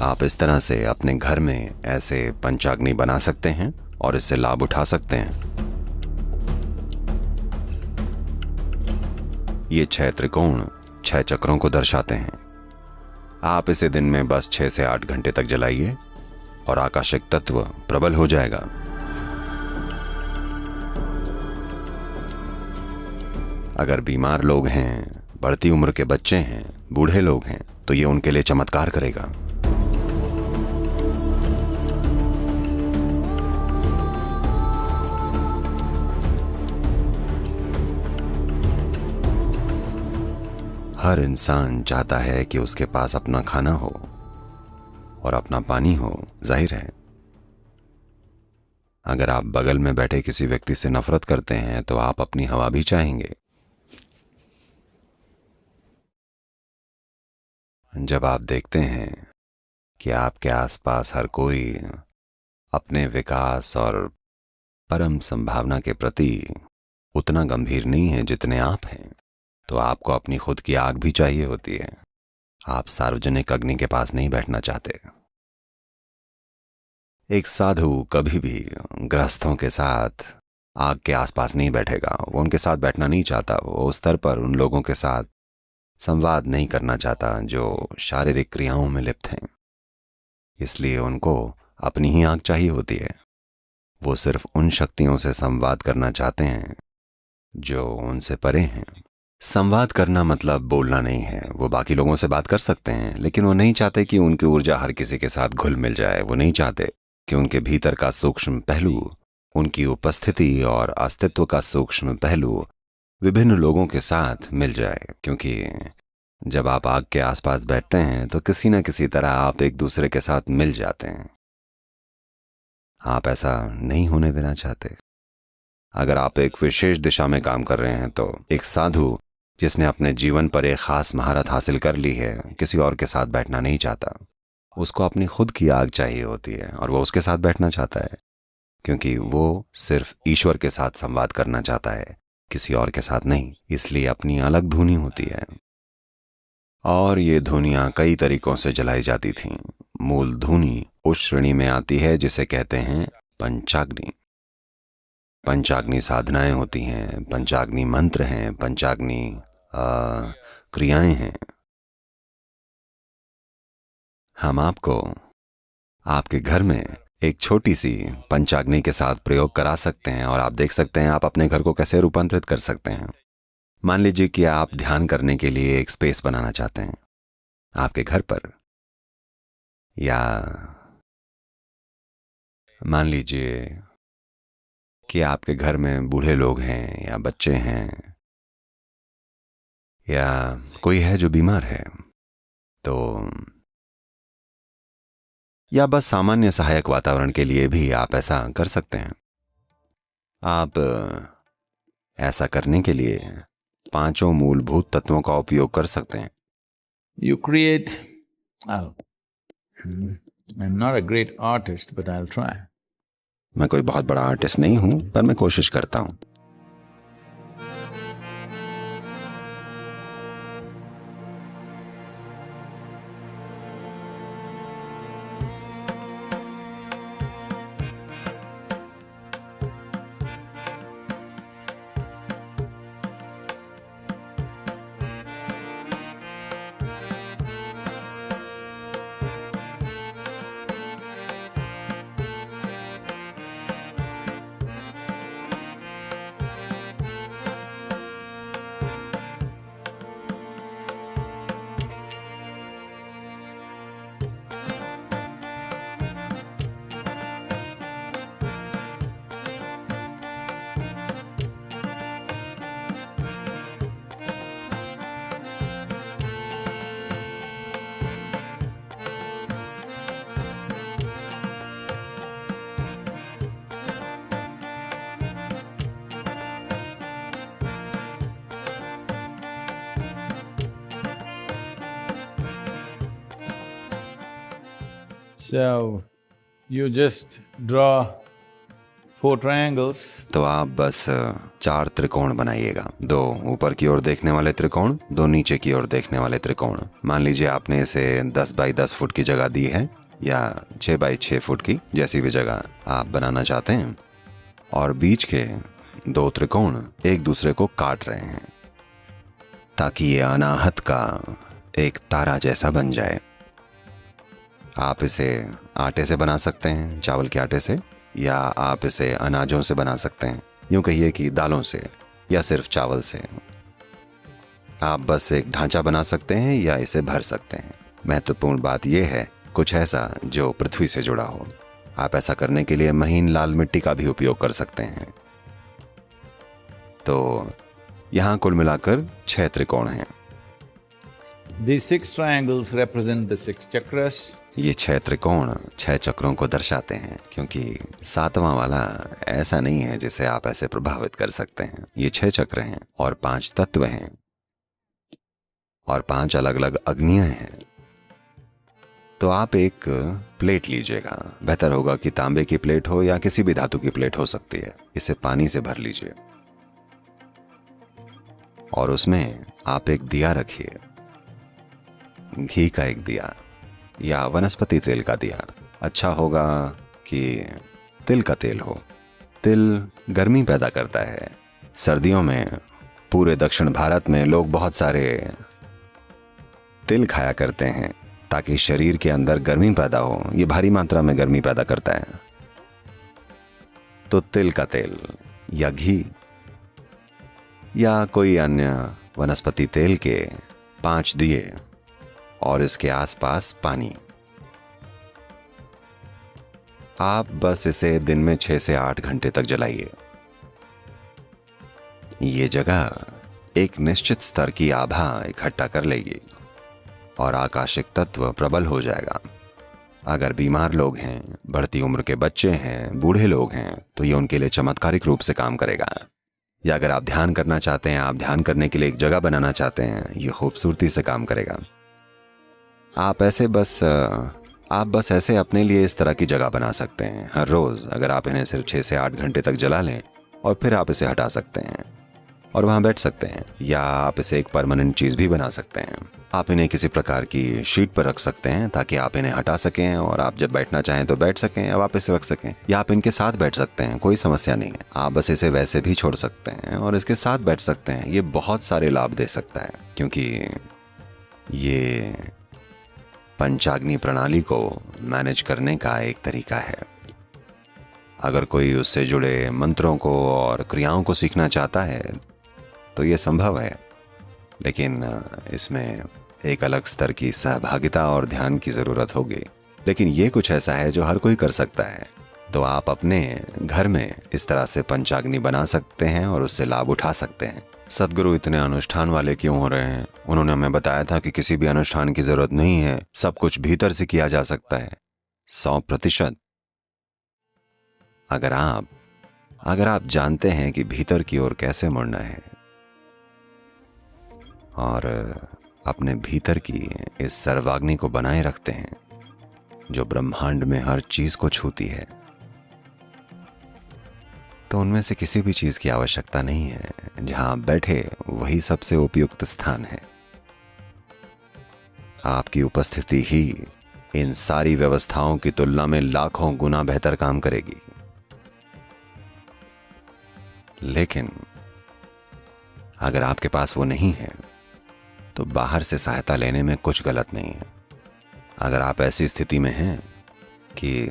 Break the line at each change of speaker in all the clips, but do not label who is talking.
आप इस तरह से अपने घर में ऐसे पंचाग्नि बना सकते हैं और इससे लाभ उठा सकते हैं। ये 6 त्रिकोण 6 चक्रों को दर्शाते हैं। आप इसे दिन में बस 6 से 8 घंटे तक जलाइए और आकाशिक तत्व प्रबल हो जाएगा। अगर बीमार लोग हैं, बढ़ती उम्र के बच्चे हैं, बूढ़े लोग हैं, तो ये उनके लिए चमत्कार करेगा। हर इंसान चाहता है कि उसके पास अपना खाना हो और अपना पानी हो, जाहिर है। अगर आप बगल में बैठे किसी व्यक्ति से नफरत करते हैं तो आप अपनी हवा भी चाहेंगे। जब आप देखते हैं कि आपके आसपास हर कोई अपने विकास और परम संभावना के प्रति उतना गंभीर नहीं है जितने आप हैं, तो आपको अपनी खुद की आग भी चाहिए होती है। आप सार्वजनिक अग्नि के पास नहीं बैठना चाहते। एक साधु कभी भी गृहस्थों के साथ आग के आसपास नहीं बैठेगा। वो उनके साथ बैठना नहीं चाहता। वो उस स्तर पर उन लोगों के साथ संवाद नहीं करना चाहता जो शारीरिक क्रियाओं में लिप्त हैं। इसलिए उनको अपनी ही आग चाहिए होती है। वो सिर्फ उन शक्तियों से संवाद करना चाहते हैं जो उनसे परे हैं। संवाद करना मतलब बोलना नहीं है। वो बाकी लोगों से बात कर सकते हैं, लेकिन वो नहीं चाहते कि उनकी ऊर्जा हर किसी के साथ घुल मिल जाए। वो नहीं चाहते कि उनके भीतर का सूक्ष्म पहलू, उनकी उपस्थिति और अस्तित्व का सूक्ष्म पहलू विभिन्न लोगों के साथ मिल जाए। क्योंकि जब आप आग के आसपास बैठते हैं तो किसी न किसी तरह आप एक दूसरे के साथ मिल जाते हैं। आप ऐसा नहीं होने देना चाहते। अगर आप एक विशेष दिशा में काम कर रहे हैं तो एक साधु जिसने अपने जीवन पर एक खास महारत हासिल कर ली है, किसी और के साथ बैठना नहीं चाहता। उसको अपनी खुद की आग चाहिए होती है और वो उसके साथ बैठना चाहता है, क्योंकि वो सिर्फ ईश्वर के साथ संवाद करना चाहता है, किसी और के साथ नहीं। इसलिए अपनी अलग धुनी होती है। और ये धुनियाँ कई तरीकों से जलाई जाती थीं। मूल धुनी उस श्रेणी में आती है जिसे कहते हैं पंचाग्नि। पंचाग्नि साधनाएं होती हैं, पंचाग्नि मंत्र हैं, पंचाग्नि क्रियाएं हैं। हम आपको आपके घर में एक छोटी सी पंचाग्नि के साथ प्रयोग करा सकते हैं और आप देख सकते हैं आप अपने घर को कैसे रूपांतरित कर सकते हैं। मान लीजिए कि आप ध्यान करने के लिए एक स्पेस बनाना चाहते हैं आपके घर पर, या मान लीजिए कि आपके घर में बूढ़े लोग हैं या बच्चे हैं या कोई है जो बीमार है, तो या बस सामान्य सहायक वातावरण के लिए भी आप ऐसा कर सकते हैं। आप ऐसा करने के लिए 5 मूलभूत तत्वों का उपयोग कर सकते हैं।
You create… Oh, I'm not a great artist, but I'll try.
मैं कोई बहुत बड़ा आर्टिस्ट नहीं हूं, पर मैं कोशिश करता हूं।
So, you just draw 4 triangles.
तो आप बस 4 त्रिकोण बनाइएगा, 2 ऊपर की ओर देखने वाले त्रिकोण, 2 नीचे की ओर देखने वाले त्रिकोण। मान लीजिए आपने इसे 10 बाई 10 फुट की जगह दी है या 6 बाई 6 फुट की, जैसी भी जगह आप बनाना चाहते हैं, और बीच के 2 त्रिकोण एक दूसरे को काट रहे हैं ताकि ये अनाहत का एक तारा जैसा बन जाए। आप इसे आटे से बना सकते हैं, चावल के आटे से, या आप इसे अनाजों से बना सकते हैं, यूँ कहिए कि दालों से या सिर्फ चावल से। आप बस एक ढांचा बना सकते हैं या इसे भर सकते हैं। महत्वपूर्ण बात यह है कुछ ऐसा जो पृथ्वी से जुड़ा हो। आप ऐसा करने के लिए महीन लाल मिट्टी का भी उपयोग कर सकते हैं। तो यहाँ कुल मिलाकर 6 त्रिकोण हैं।
These 6 triangles represent the 6 chakras.
ये 6 त्रिकोण 6 चक्रों को दर्शाते हैं, क्योंकि 7वां वाला ऐसा नहीं है जिसे आप ऐसे प्रभावित कर सकते हैं। ये 6 चक्र हैं और 5 तत्व हैं और 5 अलग अलग अग्नियां हैं। तो आप एक प्लेट लीजिएगा, बेहतर होगा कि तांबे की प्लेट हो या किसी भी धातु की प्लेट हो सकती है। इसे पानी से भर लीजिए और उसमें आप एक दिया रखिए, घी का एक दिया या वनस्पति तेल का दिया। अच्छा होगा कि तिल का तेल हो। तिल गर्मी पैदा करता है। सर्दियों में पूरे दक्षिण भारत में लोग बहुत सारे तिल खाया करते हैं ताकि शरीर के अंदर गर्मी पैदा हो। ये भारी मात्रा में गर्मी पैदा करता है। तो तिल का तेल या घी या कोई अन्य वनस्पति तेल के 5 दिए और इसके आसपास पानी। आप बस इसे दिन में 6 से 8 घंटे तक जलाइए। ये जगह एक निश्चित स्तर की आभा इकट्ठा कर लेगी और आकाशिक तत्व प्रबल हो जाएगा। अगर बीमार लोग हैं, बढ़ती उम्र के बच्चे हैं, बूढ़े लोग हैं, तो ये उनके लिए चमत्कारिक रूप से काम करेगा। या अगर आप ध्यान करना चाहते हैं, आप ध्यान करने के लिए एक जगह बनाना चाहते हैं, ये खूबसूरती से काम करेगा। आप बस ऐसे अपने लिए इस तरह की जगह बना सकते हैं हर रोज़। अगर आप इन्हें सिर्फ 6 से 8 घंटे तक जला लें और फिर आप इसे हटा सकते हैं और वहाँ बैठ सकते हैं। या आप इसे एक परमानेंट चीज़ भी बना सकते हैं। आप इन्हें किसी प्रकार की शीट पर रख सकते हैं ताकि आप इन्हें हटा सकें और आप जब बैठना चाहें तो बैठ सकें या वापस रख सकें। या आप इनके साथ बैठ सकते हैं, कोई समस्या नहीं है। आप बस इसे वैसे भी छोड़ सकते हैं और इसके साथ बैठ सकते हैं। ये बहुत सारे लाभ दे सकता है, क्योंकि ये पंचाग्नि प्रणाली को मैनेज करने का एक तरीका है। अगर कोई उससे जुड़े मंत्रों को और क्रियाओं को सीखना चाहता है तो ये संभव है, लेकिन इसमें एक अलग स्तर की सहभागिता और ध्यान की ज़रूरत होगी। लेकिन ये कुछ ऐसा है जो हर कोई कर सकता है। तो आप अपने घर में इस तरह से पंचाग्नि बना सकते हैं और उससे लाभ उठा सकते हैं। सदगुरु इतने अनुष्ठान वाले क्यों हो रहे हैं? उन्होंने हमें बताया था कि किसी भी अनुष्ठान की जरूरत नहीं है, सब कुछ भीतर से किया जा सकता है, 100%। अगर आप जानते हैं कि भीतर की ओर कैसे मुड़ना है और अपने भीतर की इस सर्वाग्नि को बनाए रखते हैं जो ब्रह्मांड में हर चीज को छूती है, तो उनमें से किसी भी चीज की आवश्यकता नहीं है। जहां आप बैठे वही सबसे उपयुक्त स्थान है। आपकी उपस्थिति ही इन सारी व्यवस्थाओं की तुलना में लाखों गुना बेहतर काम करेगी। लेकिन अगर आपके पास वो नहीं है तो बाहर से सहायता लेने में कुछ गलत नहीं है। अगर आप ऐसी स्थिति में हैं कि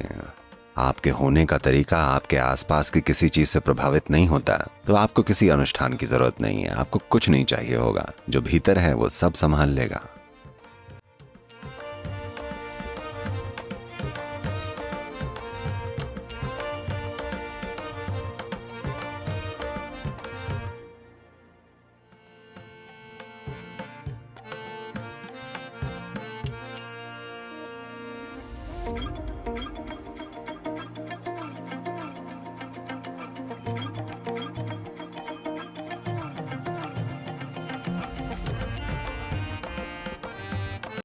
आपके होने का तरीका आपके आसपास की किसी चीज से प्रभावित नहीं होता, तो आपको किसी अनुष्ठान की जरूरत नहीं है। आपको कुछ नहीं चाहिए होगा, जो भीतर है वो सब संभाल लेगा।